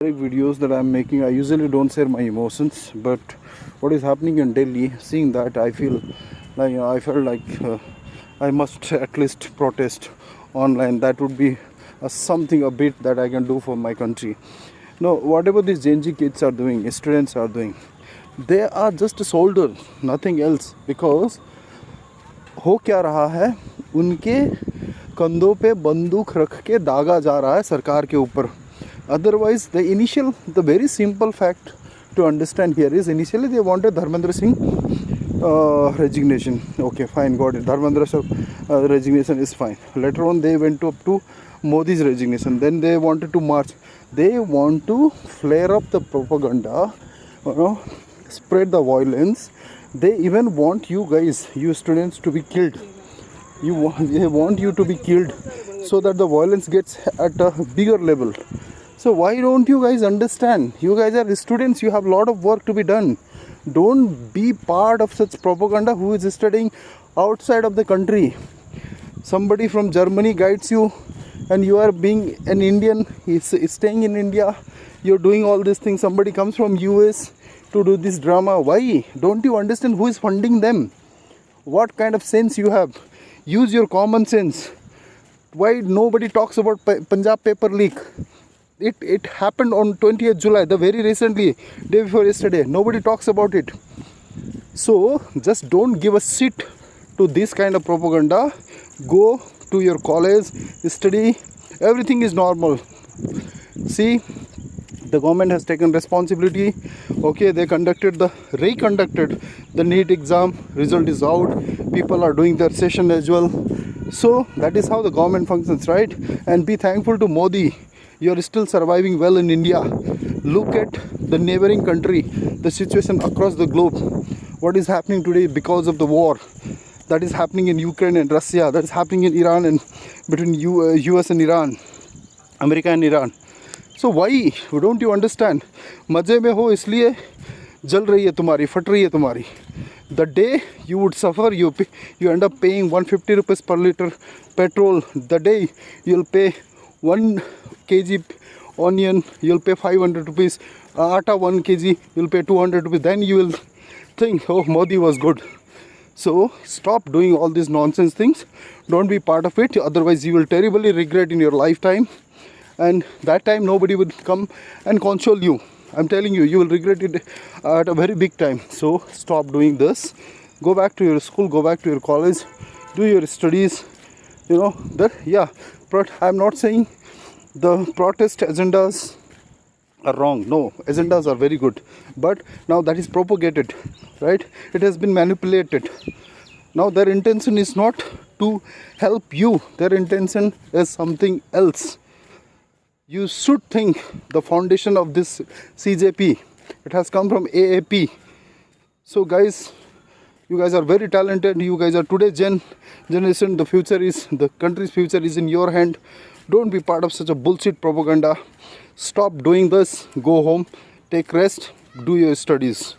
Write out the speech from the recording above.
videos that I'm making, I usually don't share my emotions, but what is happening in Delhi, seeing that, I feel like I felt like I must at least protest online. That would be something a bit that I can do for my country. No, whatever these Gen Z kids are doing, students are doing, they are just soldiers, nothing else. Because हो क्या रहा है, उनके कंधों पे बंदूक रख के दागा जा रहा है सरकार के ऊपर. Otherwise, the very simple fact to understand here is, initially they wanted Dharmendra Singh resignation. Okay, fine, got it. Dharmendra Singh resignation is fine. Later on, they went up to Modi's resignation. Then they wanted to march. They want to flare up the propaganda, spread the violence. They even want you guys, you students, to be killed. They want you to be killed so that the violence gets at a bigger level. So why don't you guys understand? You guys are students, you have a lot of work to be done. Don't be part of such propaganda who is studying outside of the country. Somebody from Germany guides you and you are being an Indian, is staying in India, you're doing all these things. Somebody comes from US to do this drama. Why? Don't you understand who is funding them? What kind of sense you have? Use your common sense. Why nobody talks about Punjab paper leak? It happened on 20th July, the very recently, day before yesterday. Nobody talks about it. So just don't give a shit to this kind of propaganda. Go to your college, study, everything is normal. See, the government has taken responsibility. Okay, they reconducted the NEET exam. Result is out. People are doing their session as well. So that is how the government functions, right? And be thankful to Modi. You are still surviving well in India. Look at the neighboring country, the situation across the globe. What is happening today because of the war that is happening in Ukraine and Russia, that is happening in Iran and between US and Iran, America and Iran. So why don't you understand? मजे में हो इसलिए जल रही है तुम्हारी, फट रही है तुम्हारी. The day you would suffer, you end up paying 150 rupees per liter petrol. The day you'll pay 1 kg onion, you'll pay 500 rupees. Atta 1 kg, you'll pay 200 rupees. Then you will think, oh, Modi was good. So stop doing all these nonsense things. Don't be part of it. Otherwise, you will terribly regret in your lifetime. And that time, nobody would come and console you. I'm telling you, you will regret it at a very big time. So stop doing this. Go back to your school, go back to your college, do your studies. I'm not saying the protest agendas are wrong. No, agendas are very good. But now that is propagated, right? It has been manipulated. Now their intention is not to help you. Their intention is something else. You should think the foundation of this CJP, it has come from AAP. So guys, you guys are very talented. You guys are today's generation. The country's future is in your hand. Don't be part of such a bullshit propaganda. Stop doing this. Go home, take rest, do your studies.